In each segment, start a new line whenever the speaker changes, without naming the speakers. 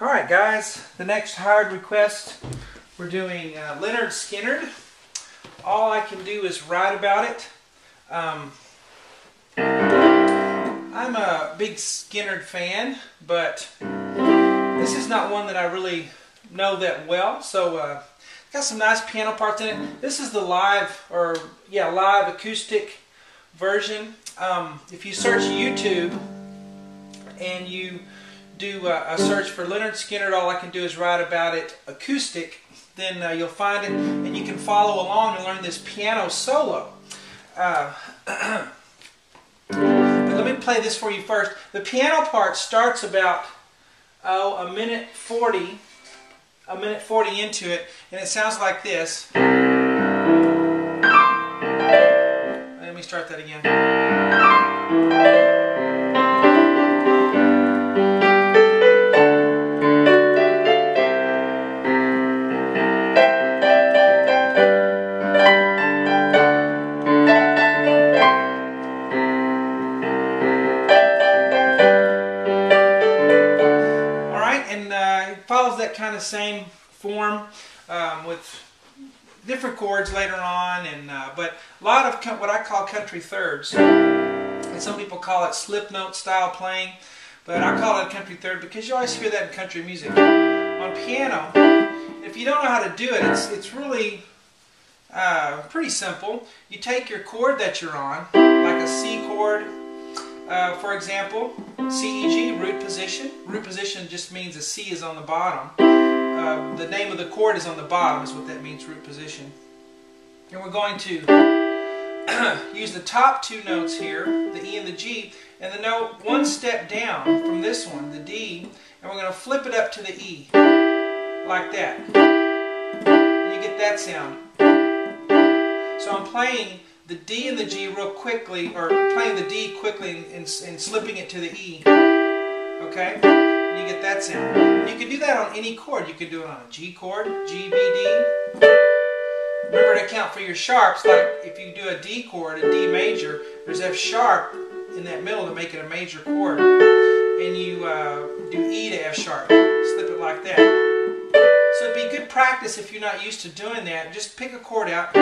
Alright guys, the next hard request, we're doing Lynyrd Skynyrd. All I can do is write about it. I'm a big Skynyrd fan, but this is not one that I really know that well. So got some nice piano parts in it. This is the live acoustic version. If you search YouTube and you do a search for Lynyrd Skynyrd, all I can do is write about it acoustic, then you'll find it and you can follow along and learn this piano solo. But let me play this for you first. The piano part starts about a minute 40 into it, and it sounds like this. Let me start that again. Follows that kind of same form with different chords later on, but a lot of what I call country thirds, and some people call it slip note style playing, but I call it a country third because you always hear that in country music. On piano, if you don't know how to do it, it's really pretty simple. You take your chord that you're on, like a C chord, for example, C, E, G, root position. Root position just means a C is on the bottom. The name of the chord is on the bottom, is what that means, root position. And we're going to use the top two notes here, the E and the G, and the note one step down from this one, the D, and we're going to flip it up to the E, like that. And you get that sound. So I'm playing the D and the G real quickly, or playing the D quickly and slipping it to the E. Okay? And you get that sound. You can do that on any chord. You can do it on a G chord, G, B, D. Remember to count for your sharps, like if you do a D chord, a D major, there's F sharp in that middle to make it a major chord. And you do E to F sharp. Slip it like that. So it'd be good practice if you're not used to doing that. Just pick a chord out.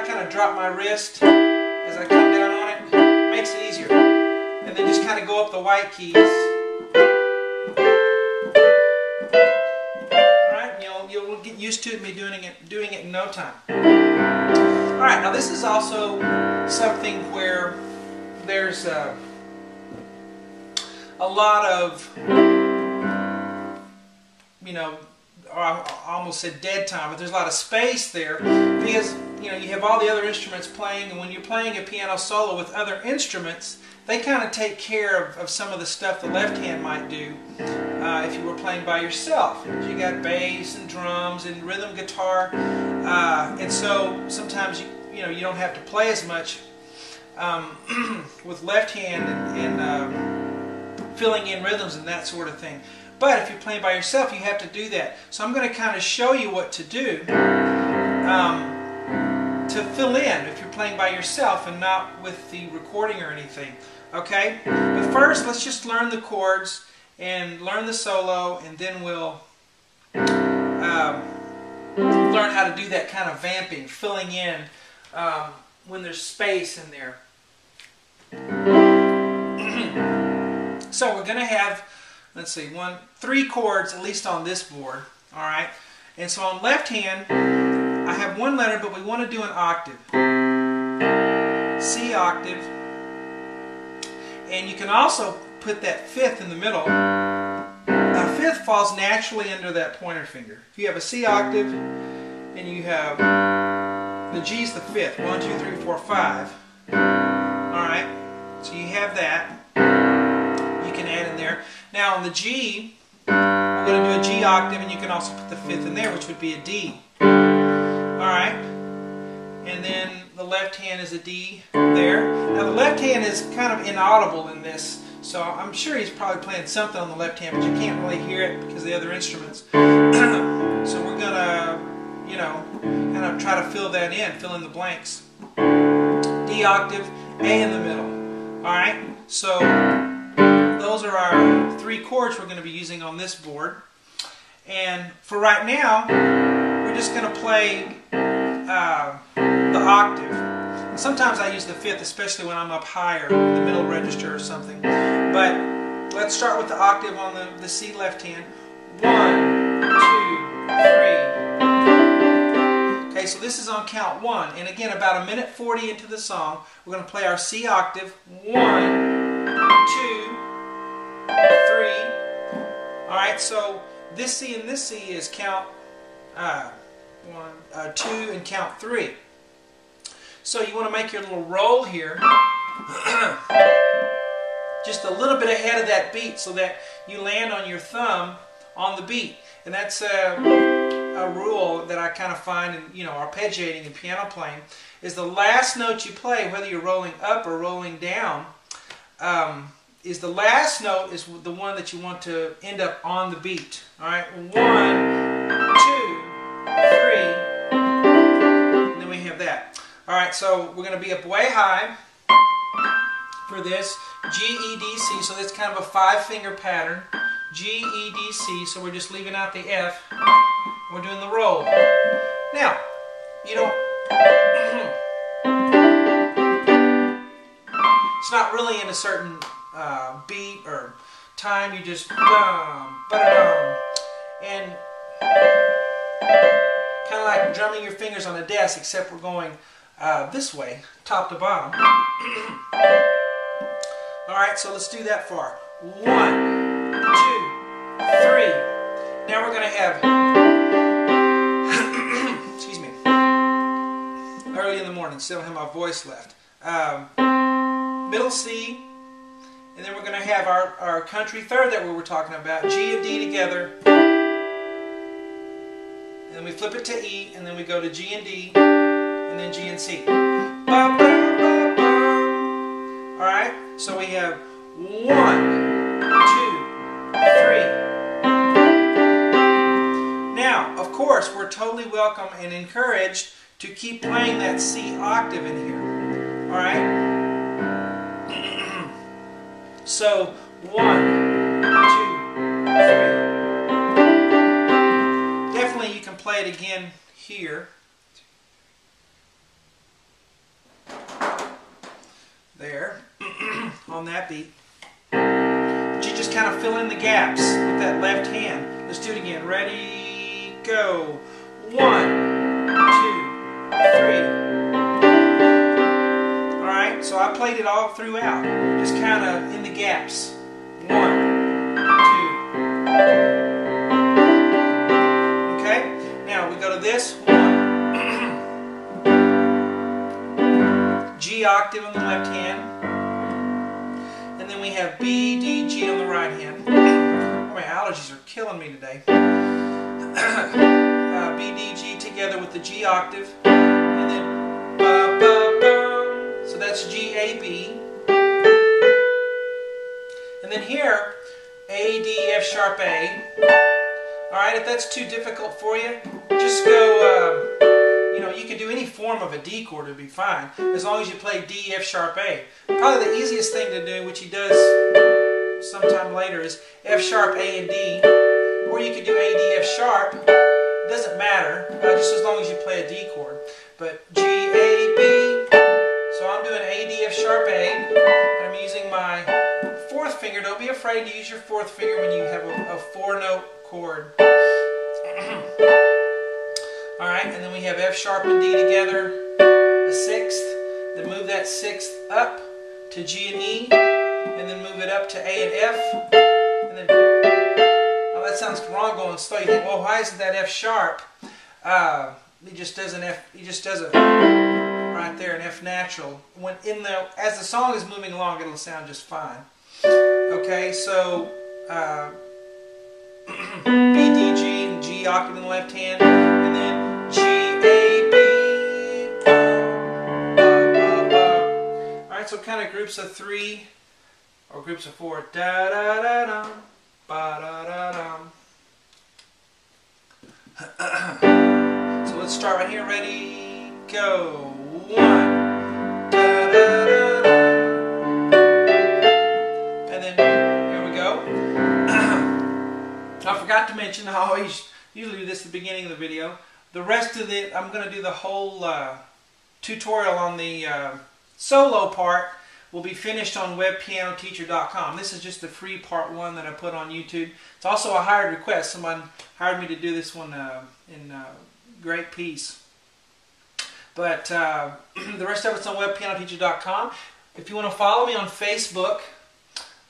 Kind of drop my wrist as I come down on it. Makes it easier. And then just kind of go up the white keys. Alright, you'll get used to me doing it in no time. Alright, now this is also something where there's a lot of, I almost said dead time, but there's a lot of space there because you have all the other instruments playing, and when you're playing a piano solo with other instruments, they kind of take care of some of the stuff the left hand might do if you were playing by yourself. You got bass and drums and rhythm guitar, and so sometimes you don't have to play as much with left hand and filling in rhythms and that sort of thing. But if you're playing by yourself, you have to do that. So I'm going to kind of show you what to do to fill in if you're playing by yourself and not with the recording or anything. Okay? But first, let's just learn the chords and learn the solo, and then we'll learn how to do that kind of vamping, filling in when there's space in there. So we're going to have, let's see, 3 chords at least on this board. Alright? And so on left hand, I have one letter, but we want to do an octave. C octave. And you can also put that fifth in the middle. Now, fifth falls naturally under that pointer finger. If you have a C octave, and you have the G's the fifth. 1, 2, 3, 4, 5. Alright? So you have that. You can add in there. Now on the G, we're going to do a G octave, and you can also put the fifth in there, which would be a D. Alright? And then the left hand is a D there. Now the left hand is kind of inaudible in this, so I'm sure he's probably playing something on the left hand, but you can't really hear it because of the other instruments. So we're going to, kind of try to fill that in, fill in the blanks. D octave, A in the middle. Alright? So those are our 3 chords we're going to be using on this board. And for right now, we're just going to play the octave. And sometimes I use the 5th, especially when I'm up higher, in the middle register or something. But let's start with the octave on the C left hand. 1, 2, 3. Okay, so this is on count 1. And again, about 1:40 into the song, we're going to play our C octave. 1, 2, 3. Alright, so this C and this C is count 1, 2, and count 3. So you want to make your little roll here just a little bit ahead of that beat so that you land on your thumb on the beat. And that's a rule that I kind of find in arpeggiating and piano playing, is the last note you play, whether you're rolling up or rolling down, is the last note is the one that you want to end up on the beat. Alright, 1, 2, 3, and then we have that. Alright, so we're going to be up way high for this. G, E, D, C, so that's kind of a 5-finger pattern. G, E, D, C, so we're just leaving out the F. We're doing the roll. Now, you don't... it's not really in a certain beat or time. You just ba-da-dum, and kind of like drumming your fingers on a desk, except we're going this way, top to bottom. Alright, so let's do that far. 1, 2, 3. Now we're going to have, excuse me, early in the morning, still have my voice left. Middle C, and then we're going to have our country third that we were talking about, G and D together. And then we flip it to E, and then we go to G and D, and then G and C. Alright, so we have 1, 2, 3. Now, of course, we're totally welcome and encouraged to keep playing that C octave in here. Alright? So, 1, 2, 3. Definitely you can play it again here. There, on that beat. But you just kind of fill in the gaps with that left hand. Let's do it again. Ready, go. 1, 2, 3. Alright, so I played it all throughout. Just kind of in the gaps. 1, 2. Okay, now we go to this. 1. G octave on the left hand, and then we have B, D, G on the right hand. Oh, my allergies are killing me today. B, D, G together with the G octave, and then ba, ba, ba. So that's G, A, B. And then here, A, D, F sharp, A. Alright, if that's too difficult for you, just go... you can do any form of a D chord, it would be fine, as long as you play D, F sharp, A. Probably the easiest thing to do, which he does sometime later, is F sharp, A, and D. Or you could do A, D, F sharp. It doesn't matter, just as long as you play a D chord. But G, A, B. So I'm doing A, D, F sharp, A. And I'm using my 4th finger. Don't be afraid to use your 4th finger when you have a 4-note chord. Alright, and then we have F sharp and D together, a 6th, then move that 6th up to G and E, and then move it up to A and F, and then, oh, that sounds wrong going slow. You think, well, why isn't that F sharp? He just does an F, he just does a, right there, an F natural. When as the song is moving along, it'll sound just fine. Okay, so, B, D, G, and G octave in the left hand, and then G, A, B, ba, ba, ba. Alright, so kind of groups of 3, or groups of 4. Da, da, da, dum, ba, da, da, dum. So let's start right here. Ready, go. 1, da, da, da, da. And then, here we go. I forgot to mention, I always usually do this at the beginning of the video. The rest of it, I'm going to do the whole tutorial on the solo part will be finished on webpianoteacher.com. This is just the free part 1 that I put on YouTube. It's also a hired request. Someone hired me to do this one in great piece. But the rest of it's on webpianoteacher.com. If you want to follow me on Facebook,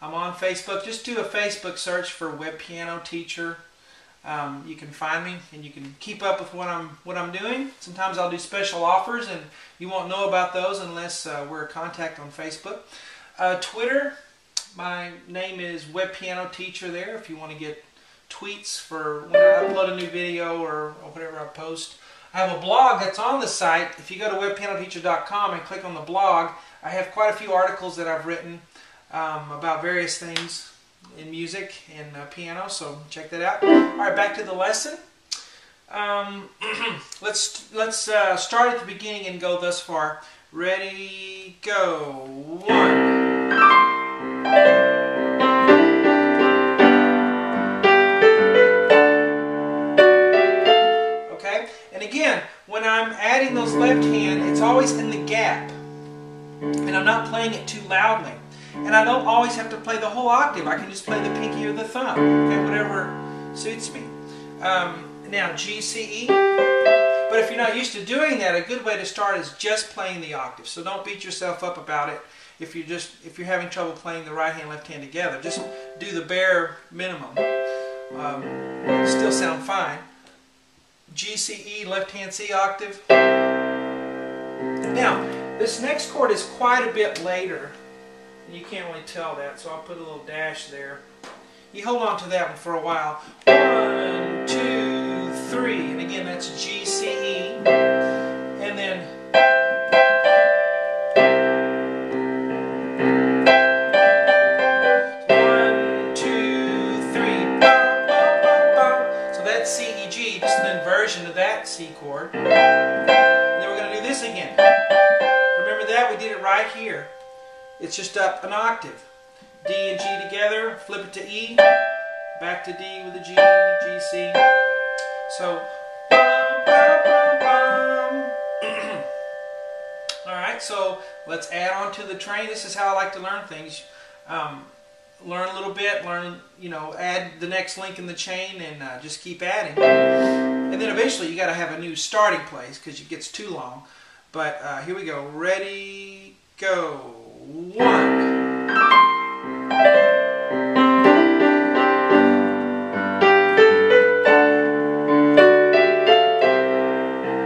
I'm on Facebook. Just do a Facebook search for Web Piano Teacher. You can find me and you can keep up with what I'm doing. Sometimes I'll do special offers and you won't know about those unless we're in contact on Facebook. Twitter, my name is Web Piano Teacher there if you want to get tweets for when I upload a new video or whatever I post. I have a blog that's on the site. If you go to webpianoteacher.com and click on the blog, I have quite a few articles that I've written about various things in music and piano, so check that out. Alright, back to the lesson. Let's start at the beginning and go thus far. Ready, go. 1. Okay, and again, when I'm adding those left hand, it's always in the gap. And I'm not playing it too loudly. And I don't always have to play the whole octave. I can just play the pinky or the thumb. Okay, whatever suits me. Now, G, C, E. But if you're not used to doing that, a good way to start is just playing the octave. So don't beat yourself up about it if you're having trouble playing the right hand, left hand together. Just do the bare minimum. It'll still sound fine. G, C, E, left hand C octave. Now, this next chord is quite a bit later. You can't really tell that, so I'll put a little dash there. You hold on to that one for a while. 1, 2, 3, and again that's G, C, E, and then 1, 2, 3. So that's C, E, G, just an inversion of that C chord. And then we're going to do this again. Remember that? We did it right here. It's just up an octave. D and G together, flip it to E, back to D with a G, G, C. So, alright, so let's add on to the train. This is how I like to learn things. Learn a little bit, add the next link in the chain and just keep adding. And then eventually you got to have a new starting place because it gets too long. But here we go. Ready, go. 1.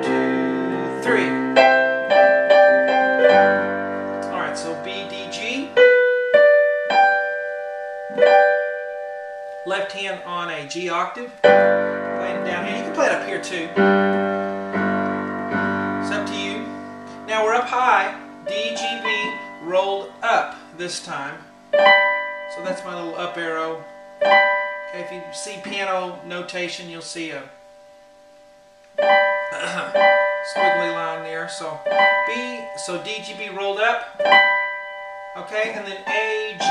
2, 3. Alright, so B, D, G. Left hand on a G octave. Playing it down here. You can play it up here too. It's up to you. Now we're up high. D, G, B. Rolled up this time. So that's my little up arrow. Okay, if you see piano notation, you'll see a squiggly line there. So B, so D, G, B rolled up. Okay, and then A, G,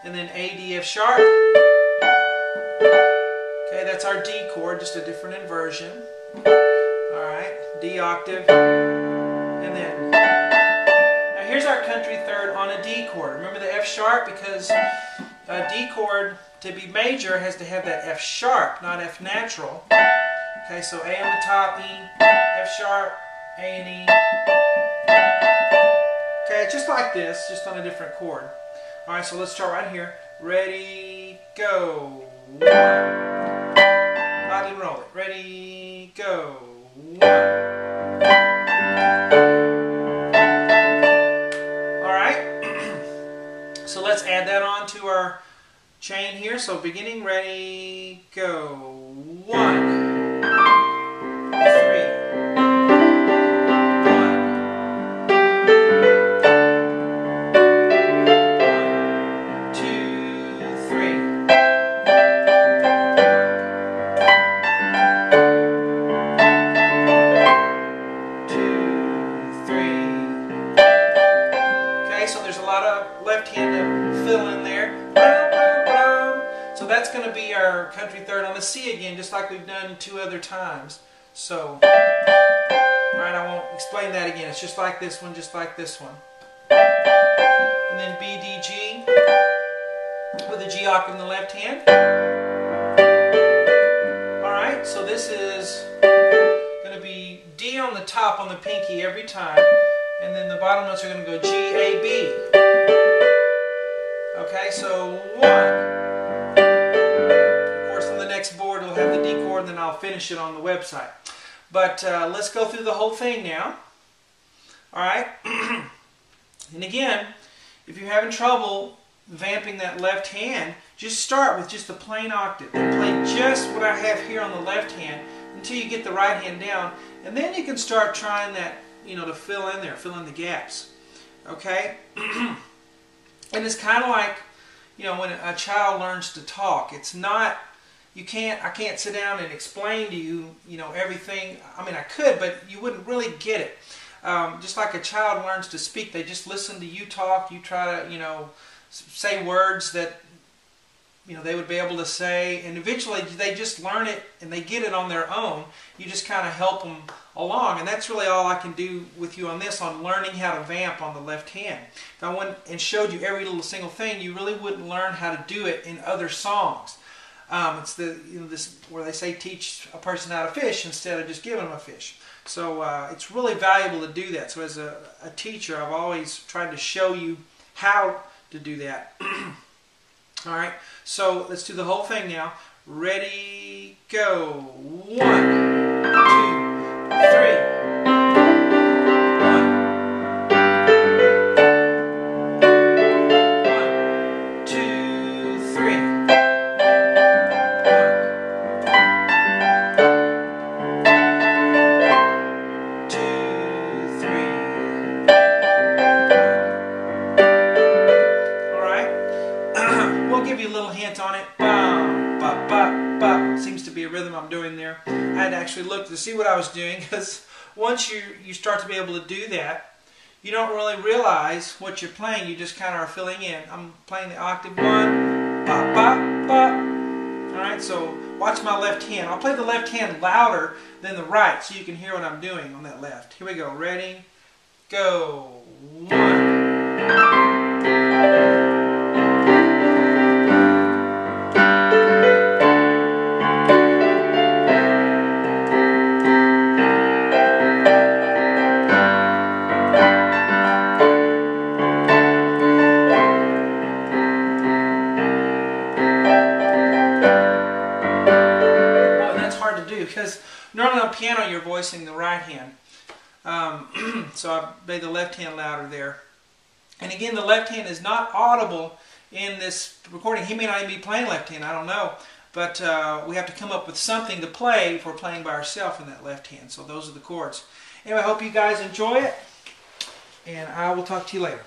and then A, D, F sharp. Okay, that's our D chord, just a different inversion. Alright, D octave. And then here's our country third on a D chord. Remember the F sharp because a D chord to be major has to have that F sharp, not F natural. Okay, so A on the top, E, F sharp, A and E. Okay, just like this, just on a different chord. Alright, so let's start right here. Ready, go. 1. I didn't roll it. Ready, go. 1. So let's add that on to our chain here. So beginning, ready, go. 1, 3. 1, 2, 3. 2, 3. Okay, so there's a lot of left hand to fill in there. So So that's going to be our country third on the C again, just like we've done 2 other times. So, alright, I won't explain that again. It's just like this one, just like this one. And then B, D, G with a G octave in the left hand. Alright, so this is going to be D on the top on the pinky every time. And then the bottom notes are going to go G, A, B. Okay, so 1. Next board will have the D chord, and then I'll finish it on the website. But let's go through the whole thing now. Alright? And again, if you're having trouble vamping that left hand, just start with just the plain octave. And play just what I have here on the left hand until you get the right hand down. And then you can start trying that, to fill in there, fill in the gaps. Okay? And it's kind of like, when a child learns to talk. It's not... I can't sit down and explain to you, everything. I mean, I could, but you wouldn't really get it. Just like a child learns to speak, they just listen to you talk. You try to, say words that, they would be able to say. And eventually, they just learn it and they get it on their own. You just kind of help them along. And that's really all I can do with you on this, on learning how to vamp on the left hand. If I went and showed you every little single thing, you really wouldn't learn how to do it in other songs. It's this where they say teach a person how to fish instead of just giving them a fish. So it's really valuable to do that. So as a teacher, I've always tried to show you how to do that. All right. So let's do the whole thing now. Ready, go. 1, 2, 3. Seems to be a rhythm I'm doing there. I had to actually look to see what I was doing, because once you start to be able to do that, you don't really realize what you're playing. You just kind of are filling in. I'm playing the octave 1, ba, ba, ba. Alright, so watch my left hand. I'll play the left hand louder than the right so you can hear what I'm doing on that left. Here we go. Ready? Go. 1. Because normally on piano you're voicing the right hand. So I made the left hand louder there. And again, the left hand is not audible in this recording. He may not even be playing left hand, I don't know. But we have to come up with something to play if we're playing by ourselves in that left hand. So those are the chords. Anyway, I hope you guys enjoy it. And I will talk to you later.